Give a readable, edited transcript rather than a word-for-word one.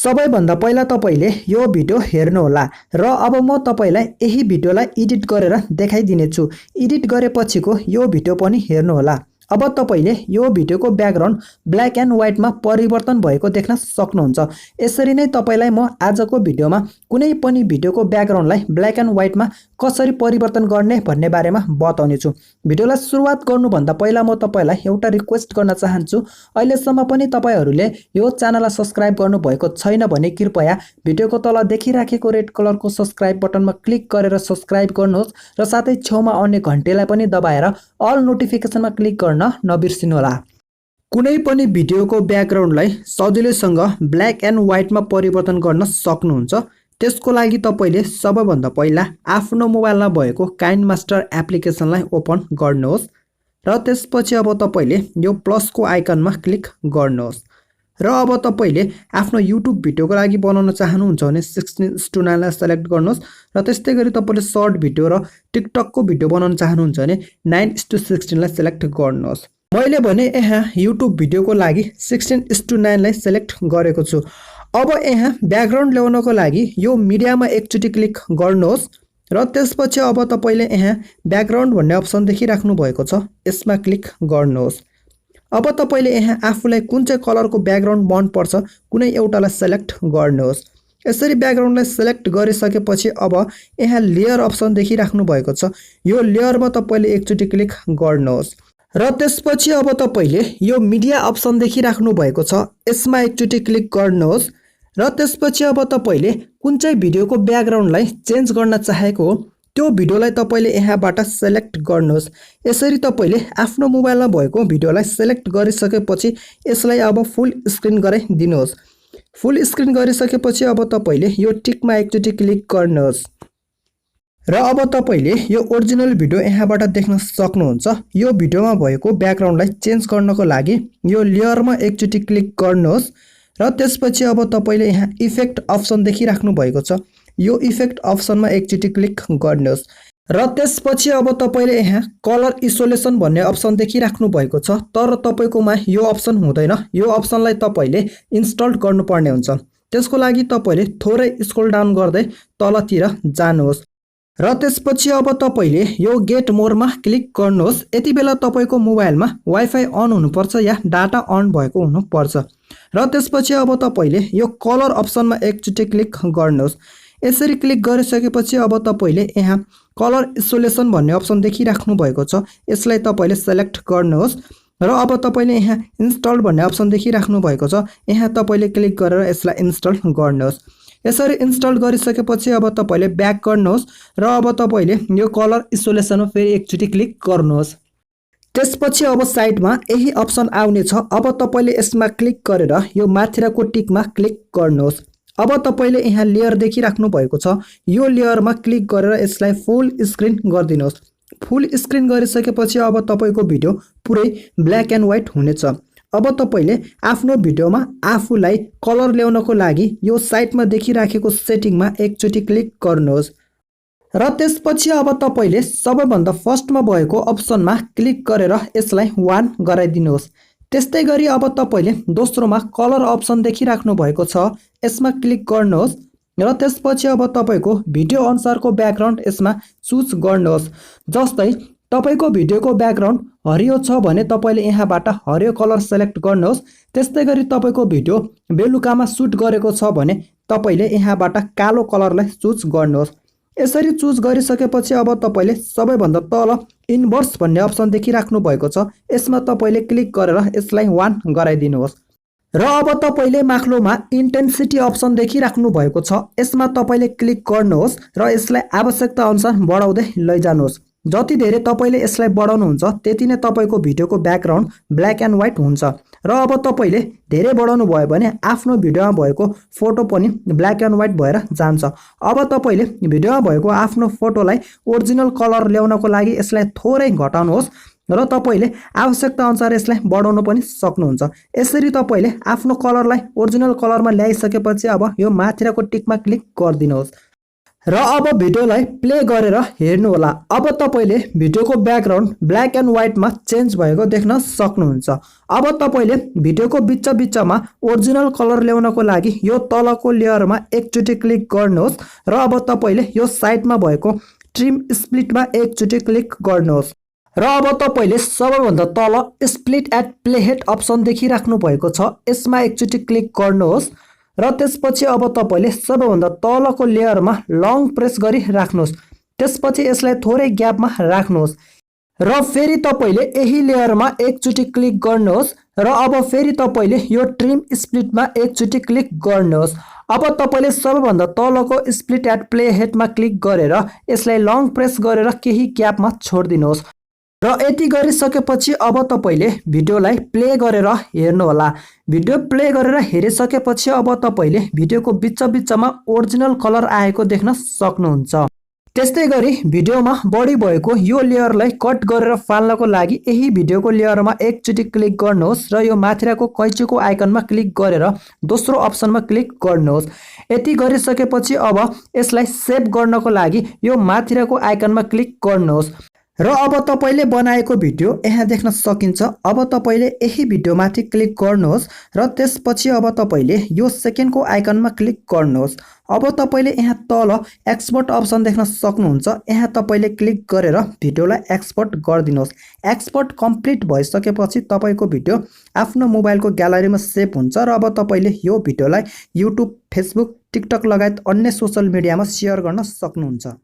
सबैभन्दा पहिला तपाईले यो भिडियो हेर्नुहोला र अब म तपाईलाई यही भिडियोलाई एडिट गरेर देखाइदिनेछु। एडिट गरेपछिको यो भिडियो पनि हेर्नुहोला। अब तपाईले यो भिडियोको ब्याकग्राउन्ड ब्ल्याक एन्ड व्हाइटमा परिवर्तन भएको देख्न सक्नुहुन्छ। यसरी नै तपाईलाई म आजको भिडियोमा कुनै पनि भिडियोको ब्याकग्राउन्डलाई ब्ल्याक एन्ड व्हाइटमा कसरी परिवर्तन गर्ने भन्ने बारेमा बताउने छु। भिडियोलाई सुरुवात गर्नुभन्दा पहिला म तपाईलाई एउटा रिक्वेस्ट गर्न चाहन्छु। अहिलेसम्म पनि तपाईहरुले यो च्यानललाई सब्स्क्राइब गर्नु भएको छैन भने कृपया भिडियोको तल देखिराखेको रेड कलरको सब्स्क्राइब बटनमा क्लिक गरेर सब्स्क्राइब गर्नुहोस् र साथै छेउमा आउने घण्टीलाई पनि दबाएर अल नोटिफिकेसनमा क्लिक गर्न नबिर्सिनुहोला। कुनै पनि भिडियोको ब्याकग्राउन्डलाई सजिलैसँग ब्ल्याक एन्ड व्हाइटमा परिवर्तन गर्न सक्नुहुन्छ। त्यसको लागि तपाईले सबैभन्दा पहिला आफ्नो मोबाइलमा भएको काइनमास्टर एप्लिकेसनलाई ओपन गर्नुहोस् र त्यसपछि अब तपाईले यो प्लसको आइकनमा क्लिक गर्नुहोस् र अब तपाईले आफ्नो युट्युब भिडियोको लागि बनाउन चाहनुहुन्छ भने 16:9 लाई सेलेक्ट गर्नुहोस् र त्यस्तै गरी तपाईले सर्ट भिडियो र टिकटकको भिडियो बनाउन चाहनुहुन्छ भने 9:16 लाई सेलेक्ट गर्नुहोस्। मैले भने यहाँ युट्युब भिडियोको लागि 16:9 लाई सेलेक्ट गरेको छु। अब यहाँ ब्याकग्राउन्ड ल्याउनको लागि यो मिडियामा एकचोटी क्लिक गर्नुहोस् र त्यसपछि अब तपाईले यहाँ ब्याकग्राउन्ड भन्ने अप्सन देखिराख्नु भएको छ, यसमा क्लिक गर्नुहोस्। अब तपाईले यहाँ आफुलाई कुन चाहिँ कलरको ब्याकग्राउन्ड मन पर्छ कुनै एउटालाई सेलेक्ट गर्नुहोस्। यसरी ब्याकग्राउन्डलाई सेलेक्ट गरिसकेपछि अब यहाँ लेयर अप्सन देखिराख्नु भएको छ, यो लेयरमा तपाईले एकचोटी क्लिक गर्नुहोस् र त्यसपछि अब तपाईले यो मिडिया अप्सन देखिराख्नु भएको छ, यसमा एकचोटी क्लिक गर्नुहोस् र त्यसपछि अब तपाईले कुन चाहिँ भिडियोको ब्याकग्राउन्डलाई चेन्ज गर्न चाहेको हो त्यो भिडियोलाई तपाईले यहाँबाट सेलेक्ट गर्नुहोस्। यसरी तपाईले आफ्नो मोबाइलमा भएको भिडियोलाई सेलेक्ट गरिसकेपछि यसलाई अब फुल स्क्रिन गराइदिनुहोस्। फुल स्क्रिन गरिसकेपछि अब तपाईले यो टिकमा एकचोटी क्लिक गर्नुहोस् र अब तपाईले यो ओरिजिनल भिडियो यहाँबाट देख्न सक्नुहुन्छ। यो भिडियोमा भएको ब्याकग्राउन्डलाई चेन्ज गर्नको लागि यो लेयरमा एकचोटी क्लिक गर्नुहोस् र त्यसपछि अब तपाईले यहाँ इफेक्ट अप्सन देखिराख्नु भएको छ, यो इफेक्ट अप्सनमा एकचोटी क्लिक गर्नुहोस् र त्यसपछि अब तपाईले यहाँ कलर आइसोलेसन भन्ने अप्सन देखिराख्नु भएको छ, तर तपाईकोमा यो अप्सन हुँदैन। यो अप्सनलाई तपाईले इन्स्टल गर्नुपर्ने हुन्छ। त्यसको लागि तपाईले थोरै स्क्रोल डाउन गर्दै तलतिर जानुहोस् र त्यसपछि अब तपाईले यो गेट मोरमा क्लिक गर्नुहोस्। यति बेला तपाईको मोबाइलमा वाइफाई अन हुनुपर्छ या डाटा अन भएको हुनुपर्छ र त्यसपछि अब तपाईले यो कलर अप्सनमा एकचोटी क्लिक गर्नुहोस्। यसरी क्लिक गरिसकेपछि अब तपाईले यहाँ कलर आइसोलेसन भन्ने अप्सन देखिराख्नु भएको छ, यसलाई तपाईले सेलेक्ट गर्नुहोस् र अब तपाईले यहाँ इन्स्टल भन्ने अप्सन देखिराख्नु भएको छ, यहाँ तपाईले क्लिक गरेर यसलाई इन्स्टल गर्नुहोस्। यसरी इन्स्टल गरिसकेपछि अब तपाईले ब्याक गर्नुहोस् र अब तपाईले यो कलर आइसोलेसनमा फेरि एकचोटी क्लिक गर्नुहोस्। त्यसपछि अब साइडमा यही अप्सन आउने छ, अब तपाईले यसमा क्लिक गरेर यो माथिको टिकमा क्लिक गर्नुहोस्। अब तपाईले यहाँ लेयर देखिराख्नु भएको छ, यो लेयरमा क्लिक गरेर यसलाई फुल स्क्रिन गरिदिनुहोस्। फुल स्क्रिन गरिसकेपछि अब तपाईको भिडियो पुरै ब्ल्याक एन्ड व्हाइट हुनेछ। अब तपाईले आफ्नो भिडियोमा आफुलाई कलर ल्याउनको लागि यो साइडमा देखिराखेको सेटिङमा एकचोटी क्लिक गर्नुहोस् र त्यसपछि अब तपाईले सबैभन्दा फर्स्टमा भएको अप्सनमा क्लिक गरेर यसलाई 1 गराइदिनुहोस्। त्यस्तै गरी अब तपाईले दोस्रोमा कलर अप्सन देखिराख्नु भएको छ, यसमा क्लिक गर्नुहोस् र त्यसपछि अब तपाईको भिडियो अनुसारको ब्याकग्राउन्ड यसमा चुज गर्नुहोस्। जस्तै तपाईको भिडियोको ब्याकग्राउन्ड हरियो छ भने तपाईले यहाँबाट हरियो कलर सेलेक्ट गर्नुहोस्। त्यस्तै गरी तपाईको भिडियो बेलुकामा सुट गरेको छ भने तपाईले यहाँबाट कालो कलरलाई चुज गर्नुहोस्। यसरी चुज गरिसकेपछि अब तपाईले सबैभन्दा तल इन्भर्स भन्ने अप्सन देखिराख्नु भएको छ, यसमा तपाईले क्लिक गरेर यसलाई 1 गराइदिनुहोस् र अब तपाईले माथिल्लोमा इन्टेन्सिटी अप्सन देखिराख्नु भएको छ, यसमा तपाईले क्लिक गर्नुहोस् र यसलाई आवश्यकता अनुसार बढाउँदै लैजानुहोस्। जति धेरै तपाईले यसलाई बढाउनुहुन्छ त्यति नै तपाईको भिडियोको ब्याकग्राउन्ड ब्ल्याक एन्ड व्हाइट हुन्छ र अब तपाईले धेरै बढाउनु भयो भने आफ्नो भिडियोमा भएको फोटो पनि ब्ल्याक एन्ड व्हाइट भएर जान्छ। अब तपाईले भिडियोमा भएको आफ्नो फोटोलाई ओरिजिनल कलर ल्याउनको लागि यसलाई थोरै घटाउनुहोस् र तपाईले आवश्यकता अनुसार यसलाई बढाउन पनि सक्नुहुन्छ। यसरी तपाईले आफ्नो कलरलाई ओरिजिनल कलरमा ल्याइसकेपछि अब यो माथिको टिकमा क्लिक गरिदिनुहोस् र अब भिडियोलाई प्ले गरेर हेर्नु होला। अब तपाईले भिडियोको ब्याकग्राउन्ड ब्ल्याक एन्ड व्हाइटमा चेन्ज भएको देख्न सक्नुहुन्छ। अब तपाईले भिडियोको बिचमा ओरिजिनल कलर ल्याउनको लागि यो तलको लेयरमा एकचोटि क्लिक गर्नुहोस् र अब तपाईले यो साइडमा भएको ट्रिम स्प्लिटमा एकचोटि क्लिक गर्नुहोस् र अब तपाईले सबैभन्दा तल स्प्लिट एट प्लेहेड अप्सन देखिराख्नु भएको छ, यसमा एकचोटि क्लिक गर्नुहोस् र त्यसपछि अब तपाईले सबैभन्दा तलको लेयरमा लङ प्रेस गरी राख्नुहोस्। त्यसपछि यसलाई थोरै ग्यापमा राख्नुहोस् र फेरि तपाईले यही लेयरमा एकचोटि क्लिक गर्नुहोस् र अब फेरि तपाईले यो ट्रिम स्प्लिटमा एकचोटि क्लिक गर्नुहोस्। अब तपाईले सबैभन्दा तलको स्प्लिट एट प्ले हेडमा क्लिक गरेर यसलाई लङ प्रेस गरेर केही ग्यापमा छोड्दिनुहोस् र यति गरिसकेपछि अब तपाईले भिडियोलाई प्ले गरेर हेर्नु होला। भिडियो प्ले गरेर हेरिसकेपछि अब तपाईले भिडियोको बिचमा ओरिजिनल कलर आएको देख्न सक्नुहुन्छ। त्यस्तै गरी भिडियोमा बढी भएको यो लेयरलाई कट गरेर फाल्नको लागि यही भिडियोको लेयरमा एकचोटि क्लिक गर्नुहोस् र यो माथिको कैचीको आइकनमा क्लिक गरेर दोस्रो अप्सनमा क्लिक गर्नुहोस्। यति गरिसकेपछि अब यसलाई सेभ गर्नको लागि यो माथिको आइकनमा क्लिक गर्नुहोस् र अब तपाईले बनाएको भिडियो यहाँ देख्न सकिन्छ। अब तपाईले यही भिडियोमाथि क्लिक गर्नुहोस् र त्यसपछि अब तपाईले यो सेकेन्डको आइकनमा क्लिक गर्नुहोस्। अब तपाईले यहाँ तल एक्सपोर्ट अप्सन देख्न सक्नुहुन्छ, यहाँ तपाईले क्लिक गरेर भिडियोलाई एक्सपोर्ट गरिदिनुहोस्। एक्सपोर्ट कम्प्लिट भइसकेपछि तपाईको भिडियो आफ्नो मोबाइलको ग्यालरीमा सेभ हुन्छ र अब तपाईले यो भिडियोलाई युट्युब, फेसबुक, टिकटक लगायत अन्य सोशल मिडियामा सेयर गर्न सक्नुहुन्छ।